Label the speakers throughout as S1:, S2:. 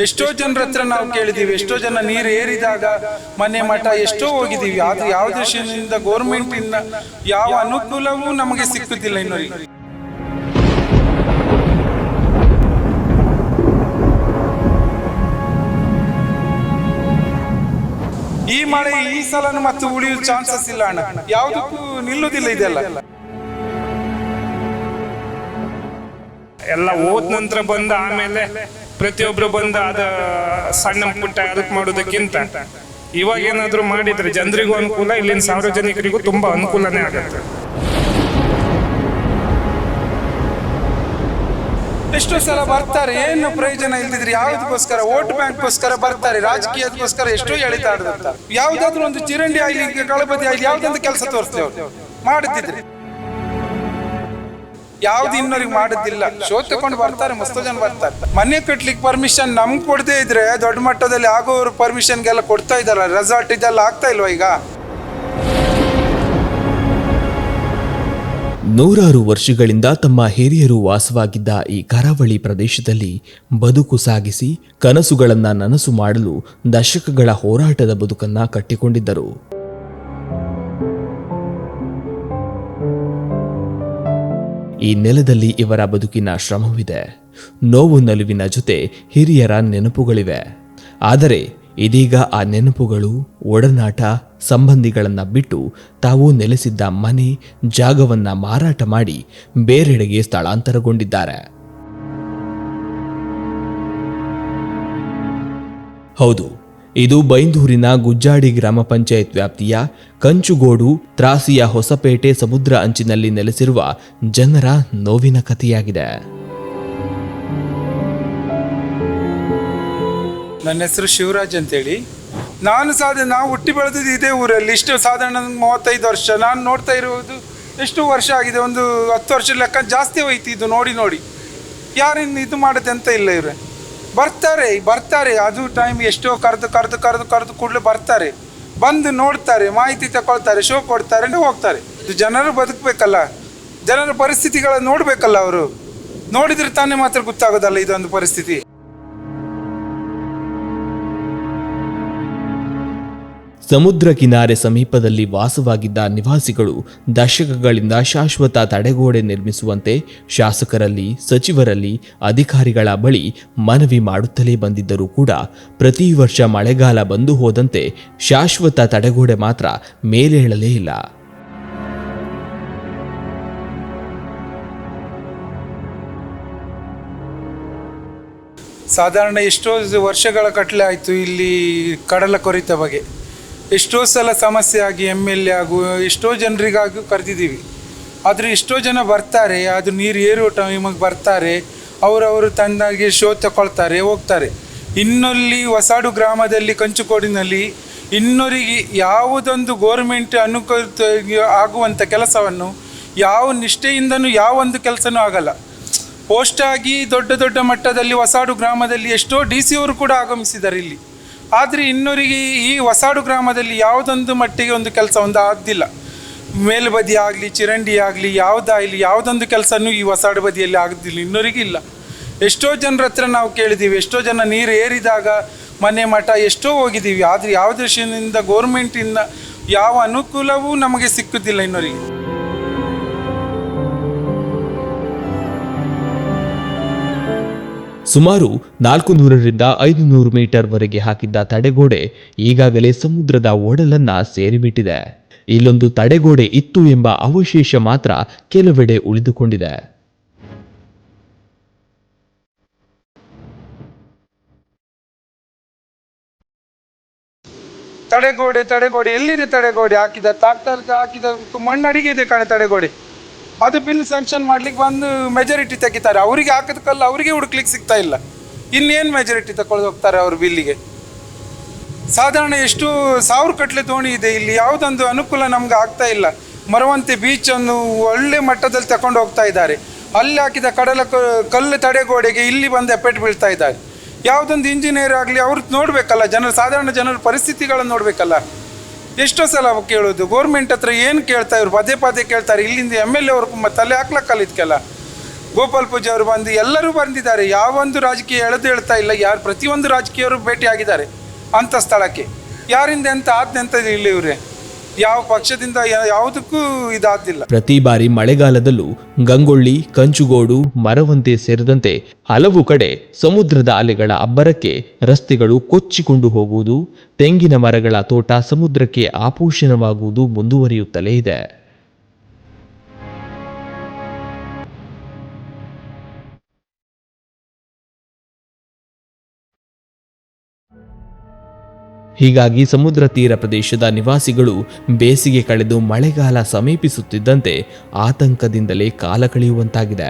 S1: ಎಷ್ಟೋ ಜನರ ಹತ್ರ ನಾವು ಕೇಳಿದೀವಿ, ಎಷ್ಟೋ ಜನ ನೀರು ಏರಿದಾಗ ಮನೆ ಮಠ ಎಷ್ಟೋ ಹೋಗಿದ್ದೀವಿ. ಆದ್ರೆ ಯಾವ ದೃಷ್ಟಿಯಿಂದ ಗೌರ್ಮೆಂಟ್ ಇಂದ ಯಾವ ಅನುಕೂಲವೂ ನಮಗೆ ಸಿಕ್ಕುತ್ತಿಲ್ಲ ಇನ್ನೊರಿಗೆ. ಈ ಮಳೆ ಈ ಸಲನು ಮತ್ತು ಉಳಿಯುವ ಚಾನ್ಸಸ್ ಇಲ್ಲ ಅಣ್ಣ, ಯಾವುದಕ್ಕೂ ನಿಲ್ಲುವುದಿಲ್ಲ ಇದೆಲ್ಲ.
S2: ಎಲ್ಲ ಹೋದ ನಂತರ ಬಂದ ಆಮೇಲೆ ಪ್ರತಿಯೊಬ್ರು ಬಂದ ಅದ ಸಣ್ಣ ಪುಟ್ಟ ಅದಕ್ಕೆ ಮಾಡೋದಕ್ಕಿಂತ ಇವಾಗ ಏನಾದ್ರು ಮಾಡಿದ್ರೆ ಜನರಿಗೂ ಅನುಕೂಲ, ಇಲ್ಲಿನ ಸಾರ್ವಜನಿಕರಿಗೂ ತುಂಬಾ ಅನುಕೂಲನೇ ಆಗುತ್ತೆ.
S1: ಎಷ್ಟೋ ಸಲ ಬರ್ತಾರೆ, ಏನು ಪ್ರಯೋಜನ ಇಲ್ದಿದ್ರೆ ಯಾವ್ದಕ್ಕೋಸ್ಕರ ವೋಟ್ ಬ್ಯಾಂಕ್ಗೋಸ್ಕರ ಬರ್ತಾರೆ, ರಾಜಕೀಯಕ್ಕೋಸ್ಕರ ಎಷ್ಟೋ ಎಳಿತಾಡ್ತಾರೆ. ಯಾವ್ದಾದ್ರು ಒಂದು ಚಿರಂಡಿ ಆಗ್ಲಿ, ಕಳಪತಿ ಆಗ್ಲಿ, ಯಾವ್ದೊಂದು ಕೆಲಸ ತೋರಿಸ್ತೀವಿ ಅವ್ರು ಮಾಡುತ್ತಿದ್ರೆ. ಯಾವ್ದು ಇನ್ನೋರಿಗೆ ಮಾಡುದಿಲ್ಲ, ಶೋ ತಕೊಂಡು ಬರ್ತಾರೆ, ಮಸ್ತು ಜನ ಬರ್ತಾರೆ. ಮನೆ ಕಟ್ಲಿಕ್ಕೆ ಪರ್ಮಿಷನ್ ನಮ್ಗೆ ಕೊಡದೇ ಇದ್ರೆ ದೊಡ್ಡ ಮಟ್ಟದಲ್ಲಿ ಆಗೋರು ಪರ್ಮಿಷನ್ಗೆಲ್ಲ ಕೊಡ್ತಾ ಇದ್ದಾರ. ರೆಸಾರ್ಟ್ ಇದೆಲ್ಲ ಆಗ್ತಾ ಇಲ್ವಾ ಈಗ?
S3: ನೂರಾರು ವರ್ಷಗಳಿಂದ ತಮ್ಮ ಹಿರಿಯರು ವಾಸವಾಗಿದ್ದ ಈ ಕರಾವಳಿ ಪ್ರದೇಶದಲ್ಲಿ ಬದುಕು ಸಾಗಿಸಿ ಕನಸುಗಳನ್ನು ನನಸು ಮಾಡಲು ದಶಕಗಳ ಹೋರಾಟದ ಬದುಕನ್ನ ಕಟ್ಟಿಕೊಂಡಿದ್ದರು. ಈ ನೆಲದಲ್ಲಿ ಇವರ ಬದುಕಿನ ಶ್ರಮವಿದೆ, ನೋವು ನಲಿವಿನ ಜೊತೆ ಹಿರಿಯರ ನೆನಪುಗಳಿವೆ. ಆದರೆ ಇದೀಗ ಆ ನೆನಪುಗಳು, ಒಡನಾಟ, ಸಂಬಂಧಿಗಳನ್ನ ಬಿಟ್ಟು ತಾವು ನೆಲೆಸಿದ್ದ ಮನೆ ಜಾಗವನ್ನ ಮಾರಾಟ ಮಾಡಿ ಬೇರೆಡೆಗೆ ಸ್ಥಳಾಂತರಗೊಂಡಿದ್ದಾರೆ. ಹೌದು, ಇದು ಬೈಂದೂರಿನ ಗುಜ್ಜಾಡಿ ಗ್ರಾಮ ಪಂಚಾಯತ್ ವ್ಯಾಪ್ತಿಯ ಕಂಚುಗೋಡು ತ್ರಾಸಿಯ ಹೊಸಪೇಟೆ ಸಮುದ್ರ ಅಂಚಿನಲ್ಲಿ ನೆಲೆಸಿರುವ ಜನರ ನೋವಿನ ಕಥೆಯಾಗಿದೆ.
S1: ನನ್ನ ಹೆಸರು ಶಿವರಾಜ್ ಅಂತೇಳಿ. ನಾವು ಹುಟ್ಟಿ ಬೆಳೆದಿದ್ದು ಇದೇ ಊರಲ್ಲಿ. ಇಷ್ಟು ಸಾಧಾರಣ 35 ವರ್ಷ. ನಾನು ನೋಡ್ತಾ ಇರುವುದು ಎಷ್ಟು ವರ್ಷ ಆಗಿದೆ, ಒಂದು 10 ವರ್ಷ ಲೆಕ್ಕ ಜಾಸ್ತಿ ಹೋಯ್ತು ಇದು ನೋಡಿ. ಯಾರಿನ್ನು ಇದು ಮಾಡೋದು ಅಂತ ಇಲ್ಲ. ಇವ್ರೆ ಬರ್ತಾರೆ ಅದು ಟೈಮ್ ಎಷ್ಟೋ ಕರೆದು ಕೂಡಲೇ ಬರ್ತಾರೆ, ಬಂದು ನೋಡ್ತಾರೆ, ಮಾಹಿತಿ ತಗೊಳ್ತಾರೆ, ಶೋ ಕೊಡ್ತಾರೆ, ಹೋಗ್ತಾರೆ. ಇದು ಜನರು ಬದುಕಬೇಕಲ್ಲ, ಜನರ ಪರಿಸ್ಥಿತಿಗಳನ್ನು ನೋಡಬೇಕಲ್ಲ. ಅವರು ನೋಡಿದ್ರೆ ತಾನೇ ಮಾತ್ರ ಗೊತ್ತಾಗೋದಲ್ಲ ಇದೊಂದು ಪರಿಸ್ಥಿತಿ.
S3: ಸಮುದ್ರ ಕಿನಾರೆ ಸಮೀಪದಲ್ಲಿ ವಾಸವಾಗಿದ್ದ ನಿವಾಸಿಗಳು ದಶಕಗಳಿಂದ ಶಾಶ್ವತ ತಡೆಗೋಡೆ ನಿರ್ಮಿಸುವಂತೆ ಶಾಸಕರಲ್ಲಿ, ಸಚಿವರಲ್ಲಿ, ಅಧಿಕಾರಿಗಳ ಬಳಿ ಮನವಿ ಮಾಡುತ್ತಲೇ ಬಂದಿದ್ದರೂ ಕೂಡ ಪ್ರತಿ ವರ್ಷ ಮಳೆಗಾಲ ಬಂದು ಹೋದಂತೆ ಶಾಶ್ವತ ತಡೆಗೋಡೆ ಮಾತ್ರ ಮೇಲೇಳಲೇ ಇಲ್ಲ.
S1: ಸಾಧಾರಣ ಎಷ್ಟೋ ವರ್ಷಗಳ ಕಟ್ಲೆ ಆಯಿತು ಇಲ್ಲಿ ಕಡಲ ಕೊರೆತ ಬಗ್ಗೆ. ಎಷ್ಟೋ ಸಲ ಸಮಸ್ಯೆ ಆಗಿ MLA ಆಗು ಎಷ್ಟೋ ಜನರಿಗಾಗೂ ಕರೆದಿದ್ದೀವಿ. ಆದರೆ ಎಷ್ಟೋ ಜನ ಬರ್ತಾರೆ, ಅದು ನೀರು ಏರುವ ಟೈಮಿಗೆ ಬರ್ತಾರೆ, ಅವರವರು ತಂದಾಗಿ ಶೋ ತಗೊಳ್ತಾರೆ, ಹೋಗ್ತಾರೆ. ಇನ್ನೊಲ್ಲಿ ಹೊಸಾಡು ಗ್ರಾಮದಲ್ಲಿ ಕಂಚುಕೋಡಿನಲ್ಲಿ ಇನ್ನೊರಿಗೆ ಯಾವುದೊಂದು ಗೋರ್ಮೆಂಟ್ ಅನುಕೂಲ ಆಗುವಂಥ ಕೆಲಸವನ್ನು ಯಾವ ನಿಷ್ಠೆಯಿಂದನೂ ಯಾವೊಂದು ಕೆಲಸನೂ ಆಗಲ್ಲ. ಪೋಸ್ಟಾಗಿ ದೊಡ್ಡ ಮಟ್ಟದಲ್ಲಿ ಹೊಸಾಡು ಗ್ರಾಮದಲ್ಲಿ ಎಷ್ಟೋ DC ಅವರು ಕೂಡ ಆಗಮಿಸಿದ್ದಾರೆ ಇಲ್ಲಿ. ಆದರೆ ಇನ್ನೊರಿಗೆ ಈ ಹೊಸಾಡು ಗ್ರಾಮದಲ್ಲಿ ಯಾವುದೊಂದು ಮಟ್ಟಿಗೆ ಒಂದು ಕೆಲಸ ಆಗ್ದಿಲ್ಲ. ಮೇಲ್ಬದಿ ಆಗಲಿ, ಚಿರಂಡಿ ಆಗಲಿ, ಯಾವುದಾಗಲಿ ಯಾವುದೊಂದು ಕೆಲಸನೂ ಈ ಹೊಸಾಡು ಬದಿಯಲ್ಲಿ ಆಗೋದಿಲ್ಲ, ಇನ್ನೊರಿಗೆ ಇಲ್ಲ. ಎಷ್ಟೋ ಜನರ ಹತ್ರ ನಾವು ಕೇಳಿದ್ದೀವಿ, ಎಷ್ಟೋ ಜನ ನೀರು ಏರಿದಾಗ ಮನೆ ಮಠ ಎಷ್ಟೋ ಹೋಗಿದ್ದೀವಿ. ಆದರೆ ಯಾವ ದೃಷ್ಟಿಯಿಂದ ಗೌರ್ಮೆಂಟಿಂದ ಯಾವ ಅನುಕೂಲವೂ ನಮಗೆ ಸಿಕ್ಕುತ್ತಿಲ್ಲ ಇನ್ನೊರಿಗೆ.
S3: ಸುಮಾರು 400ರಿಂದ 500 ಮೀಟರ್ ವರೆಗೆ ಹಾಕಿದ್ದ ತಡೆಗೋಡೆ ಈಗಾಗಲೇ ಸಮುದ್ರದ ಒಡಲನ್ನ ಸೇರಿಬಿಟ್ಟಿದೆ. ಇಲ್ಲೊಂದು ತಡೆಗೋಡೆ ಇತ್ತು ಎಂಬ ಅವಶೇಷ ಮಾತ್ರ ಕೆಲವೆಡೆ ಉಳಿದುಕೊಂಡಿದೆ.
S1: ತಡೆಗೋಡೆ ಎಲ್ಲಿದೆ? ತಡೆಗೋಡೆ ಹಾಕಿದ ಹಾಕಿದ ಮಣ್ಣಡಿಗೆ ಇದೆ ಕಾಣೆ ತಡೆಗೋಡೆ. ಅದು ಬಿಲ್ ಸ್ಯಾಂಕ್ಷನ್ ಮಾಡ್ಲಿಕ್ಕೆ ಬಂದು ಮೆಜಾರಿಟಿ ತೆಗಿತಾರೆ. ಅವರಿಗೆ ಹಾಕಿದ ಕಲ್ಲು ಅವರಿಗೆ ಹುಡುಕ್ಲಿಕ್ಕೆ ಸಿಗ್ತಾ ಇಲ್ಲ. ಇನ್ನೇನು ಮೆಜಾರಿಟಿ ತಗೊಳ್ದು ಹೋಗ್ತಾರೆ ಅವ್ರ ಬಿಲ್ಲಿಗೆ. ಸಾಧಾರಣ ಎಷ್ಟು 1000 ಕಟ್ಲೆ ದೋಣಿ ಇದೆ ಇಲ್ಲಿ. ಯಾವುದೊಂದು ಅನುಕೂಲ ನಮ್ಗೆ ಆಗ್ತಾ ಇಲ್ಲ. ಮರವಂತೆ ಬೀಚನ್ನು ಒಳ್ಳೆ ಮಟ್ಟದಲ್ಲಿ ತಗೊಂಡು ಹೋಗ್ತಾ ಇದ್ದಾರೆ. ಅಲ್ಲಿ ಹಾಕಿದ ಕಲ್ಲು ತಡೆಗೋಡೆಗೆ ಇಲ್ಲಿ ಬಂದು ಎಫೆಕ್ಟ್ ಬೀಳ್ತಾ ಇದ್ದಾರೆ. ಯಾವುದೊಂದು ಇಂಜಿನಿಯರ್ ಆಗಲಿ ಅವ್ರು ನೋಡಬೇಕಲ್ಲ, ಸಾಧಾರಣ ಜನರ ಪರಿಸ್ಥಿತಿಗಳನ್ನು ನೋಡಬೇಕಲ್ಲ. ಎಷ್ಟೋ ಸಲ ಕೇಳೋದು ಗೌರ್ಮೆಂಟ್ ಹತ್ರ ಏನು ಕೇಳ್ತಾ ಇವ್ರು ಪದೇ ಕೇಳ್ತಾರೆ. ಇಲ್ಲಿಂದ MLA ಅವ್ರು ತಲೆ ಹಾಕ್ಲಕ್ಕಲ್ಲ ಇದಕ್ಕೆಲ್ಲ. ಗೋಪಾಲ್ ಪೂಜೆ ಅವರು ಬಂದು ಎಲ್ಲರೂ ಬಂದಿದ್ದಾರೆ. ಯಾವೊಂದು ರಾಜಕೀಯ ಹೇಳ್ತಾ ಇಲ್ಲ, ಯಾರು ಪ್ರತಿಯೊಂದು ರಾಜಕೀಯವರು ಭೇಟಿಯಾಗಿದ್ದಾರೆ ಅಂಥ ಸ್ಥಳಕ್ಕೆ. ಯಾರಿಂದ ಎಂತ ಆದ್ನೆಂತ ಇಲ್ಲ ಇವರೇ, ಯಾವ ಪಕ್ಷದಿಂದ ಯಾವುದಕ್ಕೂ ಇದಾದಿಲ್ಲ.
S3: ಪ್ರತಿ ಬಾರಿ ಮಳೆಗಾಲದಲ್ಲೂ ಗಂಗೊಳ್ಳಿ, ಕಂಚುಗೋಡು, ಮರವಂತೆ ಸೇರಿದಂತೆ ಹಲವು ಕಡೆ ಸಮುದ್ರದ ಅಲೆಗಳ ಅಬ್ಬರಕ್ಕೆ ರಸ್ತೆಗಳು ಕೊಚ್ಚಿಕೊಂಡು ಹೋಗುವುದು, ತೆಂಗಿನ ಮರಗಳ ತೋಟ ಸಮುದ್ರಕ್ಕೆ ಆಪೋಷಣವಾಗುವುದು ಮುಂದುವರಿಯುತ್ತಲೇ ಇದೆ. ಹೀಗಾಗಿ ಸಮುದ್ರ ತೀರ ಪ್ರದೇಶದ ನಿವಾಸಿಗಳು ಬೇಸಿಗೆ ಕಳೆದು ಮಳೆಗಾಲ ಸಮೀಪಿಸುತ್ತಿದ್ದಂತೆ ಆತಂಕದಿಂದಲೇ ಕಾಲ ಕಳೆಯುವಂತಾಗಿದೆ.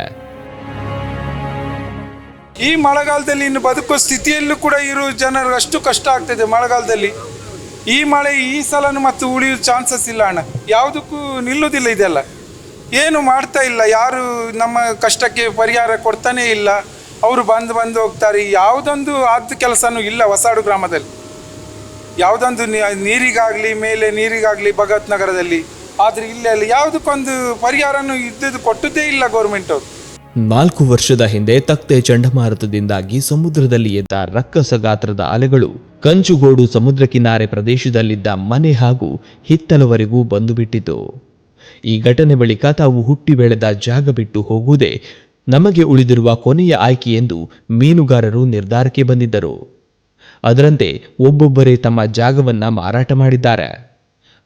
S1: ಈ ಮಳೆಗಾಲದಲ್ಲಿ ಇನ್ನು ಬದುಕುವ ಸ್ಥಿತಿಯಲ್ಲೂ ಕೂಡ ಇರುವ ಜನರು ಅಷ್ಟು ಕಷ್ಟ ಆಗ್ತದೆ ಮಳೆಗಾಲದಲ್ಲಿ. ಈ ಮಳೆ ಈ ಸಲನು ಮತ್ತು ಉಳಿಯೋ ಚಾನ್ಸಸ್ ಇಲ್ಲ ಅಣ್ಣ, ಯಾವುದಕ್ಕೂ ನಿಲ್ಲುವುದಿಲ್ಲ. ಇದೆಲ್ಲ ಏನು ಮಾಡ್ತಾ ಇಲ್ಲ, ಯಾರು ನಮ್ಮ ಕಷ್ಟಕ್ಕೆ ಪರಿಹಾರ ಕೊಡ್ತಾನೇ ಇಲ್ಲ. ಅವರು ಬಂದು ಹೋಗ್ತಾರೆ. ಯಾವುದೊಂದು ಆದ ಕೆಲಸನೂ ಇಲ್ಲ ಹೊಸಾಡು ಗ್ರಾಮದಲ್ಲಿ. ಯಾವುದೊಂದು ನೀರಿಗಾಗಲಿ, ಮೇಲೆ ನೀರಿಗಾಗಲಿ ಭಗತ್ ನಗರದಲ್ಲಿ, ಆದರೆ ಇಲ್ಲೆಲ್ಲ ಯಾವುದಕ್ಕೊಂದು ಪರಿಹಾರನೂ ಇದ್ದದ್ದು ಕೊಟ್ಟದ್ದೇ ಇಲ್ಲ ಗೌರ್ಮೆಂಟ್ ಅವರು.
S3: 4 ವರ್ಷದ ಹಿಂದೆ ತಕ್ತೆ ಚಂಡಮಾರುತದಿಂದಾಗಿ ಸಮುದ್ರದಲ್ಲಿ ಎದ್ದ ರಕ್ಕಸ ಗಾತ್ರದ ಅಲೆಗಳು ಕಂಚುಗೋಡು ಸಮುದ್ರ ಕಿನಾರೆ ಪ್ರದೇಶದಲ್ಲಿದ್ದ ಮನೆ ಹಾಗೂ ಹಿತ್ತಲವರೆಗೂ ಬಂದು ಬಿಟ್ಟಿತು. ಈ ಘಟನೆ ಬಳಿಕ ತಾವು ಹುಟ್ಟಿ ಬೆಳೆದ ಜಾಗ ಬಿಟ್ಟು ಹೋಗುವುದೇ ನಮಗೆ ಉಳಿದಿರುವ ಕೊನೆಯ ಆಯ್ಕೆ ಎಂದು ಮೀನುಗಾರರು ನಿರ್ಧಾರಕ್ಕೆ ಬಂದಿದ್ದರು. ಅದರಂತೆ ಒಬ್ಬೊಬ್ಬರೇ ತಮ್ಮ ಜಾಗವನ್ನ ಮಾರಾಟ ಮಾಡಿದ್ದಾರೆ.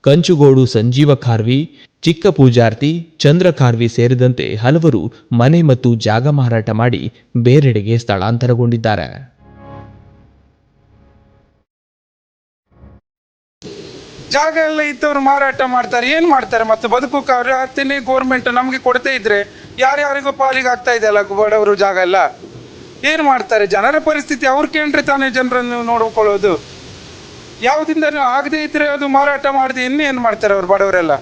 S3: ಕಂಚುಗೋಡು ಸಂಜೀವ ಖಾರ್ವಿ, ಚಿಕ್ಕ ಪೂಜಾರ್ತಿ, ಚಂದ್ರ ಖಾರ್ವಿ ಸೇರಿದಂತೆ ಹಲವರು ಮನೆ ಮತ್ತು ಜಾಗ ಮಾರಾಟ ಮಾಡಿ ಬೇರೆಡೆಗೆ ಸ್ಥಳಾಂತರಗೊಂಡಿದ್ದಾರೆ.
S1: ಜಾಗ ಎಲ್ಲ ಇದ್ದವರು ಮಾರಾಟ ಮಾಡ್ತಾರೆ, ಏನು ಮಾಡ್ತಾರೆ ಮತ್ತೆ ಬದುಕೋಕೆ ಅವ್ರ ಆಗ್ತೇನೆ. ಗೌರ್ಮೆಂಟ್ ನಮಗೆ ಕೊಡ್ತಾ ಇದ್ರೆ ಯಾರ್ಯಾರಿಗೂ ಪಾಲಿಗೆ ಆಗ್ತಾ ಇದೆ ಅಲ್ಲ ಬಡವರು ಜಾಗ ಎಲ್ಲ. ಏನು ಮಾಡ್ತಾರೆ, ಜನರ ಪರಿಸ್ಥಿತಿ ಅವ್ರು ಕೇಳ್ರೆ ತಾನೇ ಜನರನ್ನು ನೋಡ್ಕೊಳ್ಳೋದು. ಯಾವುದಿಂದ ಆಗದೆ ಇದ್ರೆ ಅದು ಮಾರಾಟ ಮಾಡದೆ ಇನ್ನೇನು ಮಾಡ್ತಾರೆ ಅವರು ಬಡವರೆಲ್ಲ.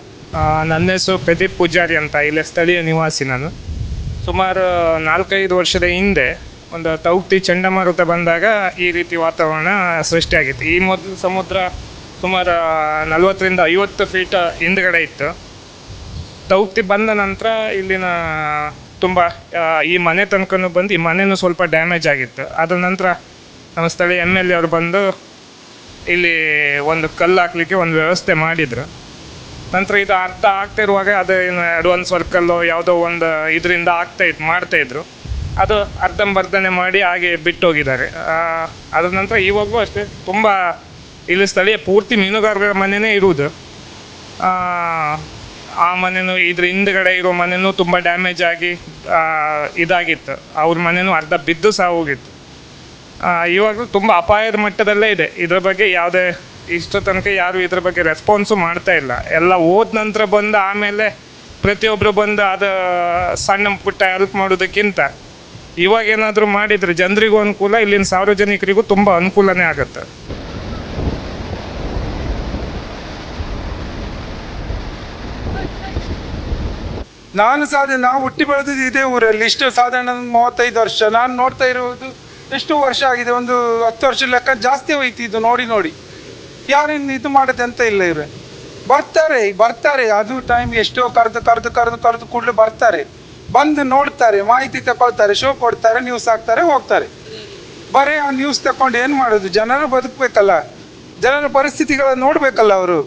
S2: ನನ್ನ ಹೆಸರು ಪ್ರದೀಪ್ ಪೂಜಾರಿ ಅಂತ, ಇಲ್ಲೇ ಸ್ಥಳೀಯ ನಿವಾಸಿ ನಾನು. ಸುಮಾರು 4-5 ವರ್ಷದ ಹಿಂದೆ ಒಂದು ತೌಕ್ತಿ ಚಂಡಮಾರುತ ಬಂದಾಗ ಈ ರೀತಿ ವಾತಾವರಣ ಸೃಷ್ಟಿಯಾಗಿತ್ತು. ಈ ಮೊದಲು ಸಮುದ್ರ ಸುಮಾರು 40-50 ಫೀಟ್ ಹಿಂದ್ಗಡೆ ಇತ್ತು. ತೌಕ್ತಿ ಬಂದ ನಂತರ ಇಲ್ಲಿನ ತುಂಬ ಈ ಮನೆ ತನಕನೂ ಬಂದು ಈ ಮನೆಯೂ ಸ್ವಲ್ಪ ಡ್ಯಾಮೇಜ್ ಆಗಿತ್ತು. ಅದ ನಂತರ ನಮ್ಮ ಸ್ಥಳೀಯ MLA ಅವರು ಬಂದು ಇಲ್ಲಿ ಒಂದು ಕಲ್ಲು ಹಾಕ್ಲಿಕ್ಕೆ ಒಂದು ವ್ಯವಸ್ಥೆ ಮಾಡಿದರು. ನಂತರ ಇದು ಅರ್ಧ ಆಗ್ತಿರುವಾಗ ಅದು ಏನು ಅಡ್ವಾನ್ಸ್ ವರ್ಕಲ್ಲೋ ಯಾವುದೋ ಒಂದು ಇದರಿಂದ ಮಾಡ್ತಾಯಿದ್ರು. ಅದು ಅರ್ಧಂಬರ್ಧನೆ ಮಾಡಿ ಹಾಗೆ ಬಿಟ್ಟೋಗಿದ್ದಾರೆ. ಅದ ನಂತರ ಇವಾಗಲೂ ಅಷ್ಟೇ ತುಂಬ ಇಲ್ಲಿ ಸ್ಥಳೀಯ ಪೂರ್ತಿ ಮೀನುಗಾರರ ಮನೆಯೇ ಇರುವುದು. ಆ ಮನೆಯೂ ಇದ್ರ ಹಿಂದ್ಗಡೆ ಇರೋ ಮನೆಯೂ ತುಂಬ ಡ್ಯಾಮೇಜ್ ಆಗಿ ಇದಾಗಿತ್ತು. ಅವ್ರ ಮನೆಯೂ ಅರ್ಧ ಬಿದ್ದು ಸಹ ಹೋಗಿತ್ತು. ಇವಾಗಲೂ ತುಂಬ ಅಪಾಯದ ಮಟ್ಟದಲ್ಲೇ ಇದೆ. ಇದ್ರ ಬಗ್ಗೆ ಯಾವುದೇ ಇಷ್ಟು ತನಕ ಯಾರು ಇದ್ರ ಬಗ್ಗೆ ರೆಸ್ಪಾನ್ಸು ಮಾಡ್ತಾ ಇಲ್ಲ. ಎಲ್ಲ ಹೋದ ನಂತರ ಬಂದು ಆಮೇಲೆ ಪ್ರತಿಯೊಬ್ಬರು ಬಂದು ಅದು ಸಣ್ಣ ಪುಟ್ಟ ಹೆಲ್ಪ್ ಮಾಡೋದಕ್ಕಿಂತ ಇವಾಗ ಏನಾದರೂ ಮಾಡಿದರೆ ಜನರಿಗೂ ಅನುಕೂಲ, ಇಲ್ಲಿನ ಸಾರ್ವಜನಿಕರಿಗೂ ತುಂಬ ಅನುಕೂಲನೇ ಆಗುತ್ತೆ.
S1: ನಾವು ಹುಟ್ಟಿ ಬೆಳೆದಿದ್ದು ಇದೇ ಊರಲ್ಲಿ. ಇಷ್ಟು ಸಾಧಾರಣ 35 ವರ್ಷ. ನಾನು ನೋಡ್ತಾ ಇರುವುದು ಎಷ್ಟು ವರ್ಷ ಆಗಿದೆ, ಒಂದು 10 ವರ್ಷ ಲೆಕ್ಕ ಜಾಸ್ತಿ ಹೋಯ್ತು ಇದು ನೋಡಿ. ಯಾರೇನು ಇದು ಮಾಡೋದು ಅಂತ ಇಲ್ಲ. ಇವ್ರೆ ಬರ್ತಾರೆ ಅದು ಟೈಮ್ ಎಷ್ಟೋ ಕರೆದು ಕೂಡಲೇ ಬರ್ತಾರೆ, ಬಂದು ನೋಡ್ತಾರೆ, ಮಾಹಿತಿ ತಗೊಳ್ತಾರೆ, ಶೋ ಕೊಡ್ತಾರೆ, ನ್ಯೂಸ್ ಹಾಕ್ತಾರೆ, ಹೋಗ್ತಾರೆ. ಬರೀ ಆ ನ್ಯೂಸ್ ತಗೊಂಡು ಏನು ಮಾಡೋದು? ಜನರು ಬದುಕಬೇಕಲ್ಲ, ಜನರ ಪರಿಸ್ಥಿತಿಗಳನ್ನ ನೋಡಬೇಕಲ್ಲ. ಅವರು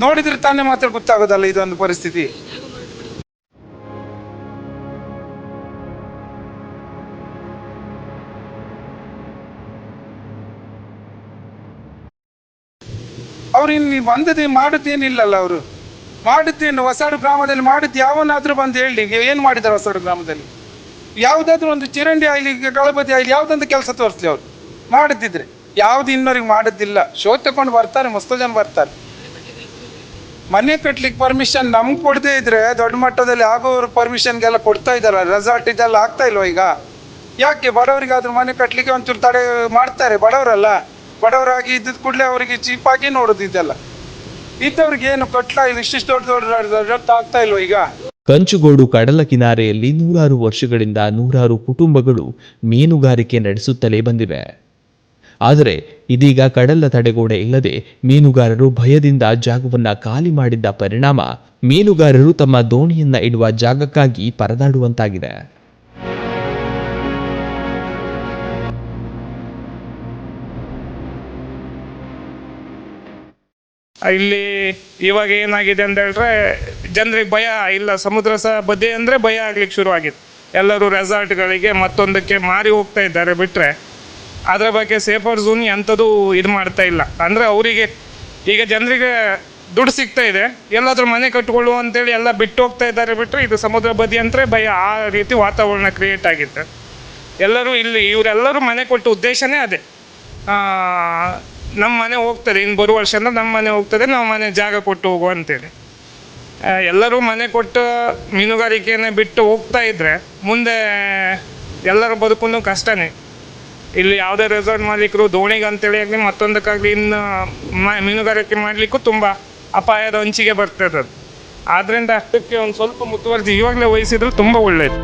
S1: ನೋಡಿದ್ರೆ ತಾನೇ ಮಾತ್ರ ಗೊತ್ತಾಗೋದಲ್ಲ ಇದೊಂದು ಪರಿಸ್ಥಿತಿ. ಅವ್ರು ಇಲ್ಲಿ ಬಂದದೇ ಮಾಡುತ್ತೇನಿಲ್ಲಲ್ಲ. ಅವರು ಮಾಡುತ್ತೇನು ಹೊಸಾಡು ಗ್ರಾಮದಲ್ಲಿ ಮಾಡಿದ್ದು ಯಾವನಾದ್ರೂ ಬಂದು ಹೇಳಿ ಏನು ಮಾಡಿದ್ದಾರೆ ಹೊಸಾಡು ಗ್ರಾಮದಲ್ಲಿ? ಯಾವುದಾದ್ರೂ ಒಂದು ಚಿರಂಡಿ ಆಗಲಿ, ಗಣಪತಿ ಆಗಲಿ, ಯಾವುದೊಂದು ಕೆಲಸ ತೋರಿಸ್ಲಿ ಅವ್ರು ಮಾಡುತ್ತಿದ್ರೆ. ಯಾವುದು ಇನ್ನೋರಿಗೆ ಮಾಡೋದಿಲ್ಲ. ಶೋ ತಗೊಂಡು ಬರ್ತಾರೆ, ಮಸ್ತು ಜನ ಬರ್ತಾರೆ. ಮನೆ ಕಟ್ಲಿಕ್ಕೆ ಪರ್ಮಿಷನ್ ನಮ್ಗೆ ಕೊಡದೇ ಇದ್ರೆ ದೊಡ್ಡ ಮಟ್ಟದಲ್ಲಿ ಆಗೋರು ಪರ್ಮಿಷನ್ಗೆಲ್ಲ ಕೊಡ್ತಾ ಇದ್ದಾರ. ರೆಸಾರ್ಟ್ ಇದೆಲ್ಲ ಆಗ್ತಾ ಇಲ್ವ ಈಗ? ಯಾಕೆ ಬಡವರಿಗಾದ್ರೂ ಮನೆ ಕಟ್ಟಲಿಕ್ಕೆ ಒಂಚೂರು ತಡೆ ಮಾಡ್ತಾರೆ. ಬಡವರಾಗಿ ಇದ್ದದ್ದು ಕೂಡಲೇ ಅವರಿಗೆ ಚೀಪಾಗಿ ನೋಡೋದು. ಇದೆಲ್ಲ ಇದ್ದವ್ರಿಗೆ ಏನು ಕಟ್ಲ ಇಲ್ಲ, ಇಷ್ಟಿಷ್ಟು ದೊಡ್ಡ ಆಗ್ತಾ ಇಲ್ವ ಈಗ?
S3: ಕಂಚುಗೋಡು ಕಡಲ ಕಿನಾರೆಯಲ್ಲಿ 100 ವರ್ಷಗಳಿಂದ 100 ಕುಟುಂಬಗಳು ಮೀನುಗಾರಿಕೆ ನಡೆಸುತ್ತಲೇ ಬಂದಿವೆ. ಆದರೆ ಇದೀಗ ಕಡಲ ತಡೆಗೋಡೆ ಇಲ್ಲದೆ ಮೀನುಗಾರರು ಭಯದಿಂದ ಜಾಗವನ್ನ ಖಾಲಿ ಮಾಡಿದ್ದ ಪರಿಣಾಮ ಮೀನುಗಾರರು ತಮ್ಮ ದೋಣಿಯನ್ನ ಇಡುವ ಜಾಗಕ್ಕಾಗಿ ಪರದಾಡುವಂತಾಗಿದೆ.
S2: ಇಲ್ಲಿ ಇವಾಗ ಏನಾಗಿದೆ ಅಂತ ಹೇಳಿದ್ರೆ ಜನರಿಗೆ ಭಯ ಇಲ್ಲ, ಸಮುದ್ರ ಸಹ ಬದಿ ಅಂದರೆ ಭಯ ಆಗ್ಲಿಕ್ಕೆ ಶುರುವಾಗಿದೆ. ಎಲ್ಲರೂ ರೆಸಾರ್ಟ್ಗಳಿಗೆ ಮತ್ತೊಂದಕ್ಕೆ ಮಾರಿ ಹೋಗ್ತಾ ಇದ್ದಾರೆ ಬಿಟ್ಟರೆ ಅದರ ಬಗ್ಗೆ ಸೇಫರ್ ಝೋನ್ ಎಂಥದ್ದು ಇದು ಮಾಡ್ತಾ ಇಲ್ಲ. ಅಂದರೆ ಅವರಿಗೆ ಈಗ ಜನರಿಗೆ ದುಡ್ಡು ಸಿಗ್ತಾ ಇದೆ, ಎಲ್ಲಾದರೂ ಮನೆ ಕಟ್ಕೊಳ್ಳು ಅಂತೇಳಿ ಎಲ್ಲ ಬಿಟ್ಟು ಹೋಗ್ತಾ ಇದ್ದಾರೆ ಬಿಟ್ಟರೆ ಇದು ಸಮುದ್ರ ಬದಿ ಅಂದರೆ ಭಯ, ಆ ರೀತಿ ವಾತಾವರಣ ಕ್ರಿಯೇಟ್ ಆಗಿತ್ತು. ಎಲ್ಲರೂ ಇಲ್ಲಿ ಇವರೆಲ್ಲರೂ ಮನೆ ಕೊಟ್ಟ ಉದ್ದೇಶನೇ ಅದೇ, ನಮ್ಮ ಮನೆ ಹೋಗ್ತದೆ ಇನ್ನು ಬರುವ ವರ್ಷ ಅಂದ್ರೆ ನಮ್ಮ ಮನೆ ಹೋಗ್ತದೆ, ನಾವು ಮನೆ ಜಾಗ ಕೊಟ್ಟು ಹೋಗುವ ಅಂತೇಳಿ ಎಲ್ಲರೂ ಮನೆ ಕೊಟ್ಟು ಮೀನುಗಾರಿಕೆಯನ್ನು ಬಿಟ್ಟು ಹೋಗ್ತಾ ಇದ್ದರೆ ಮುಂದೆ ಎಲ್ಲರ ಬದುಕು ಕಷ್ಟನೇ. ಇಲ್ಲಿ ಯಾವುದೇ ರೆಸಾರ್ಟ್ ಮಾಲೀಕರು ದೋಣಿಗೆ ಅಂತೇಳಿ ಆಗಲಿ ಮತ್ತೊಂದಕ್ಕಾಗಲಿ ಇನ್ನು ಮೀನುಗಾರಿಕೆ ಮಾಡಲಿಕ್ಕೂ ತುಂಬ ಅಪಾಯದ ಹಂಚಿಗೆ ಬರ್ತದೆ ಅದು. ಆದ್ದರಿಂದ ಅಷ್ಟಕ್ಕೆ ಒಂದು ಸ್ವಲ್ಪ ಮುತುವರ್ಜಿ ಇವಾಗಲೇ ವಹಿಸಿದ್ರೆ ತುಂಬ ಒಳ್ಳೆಯದು.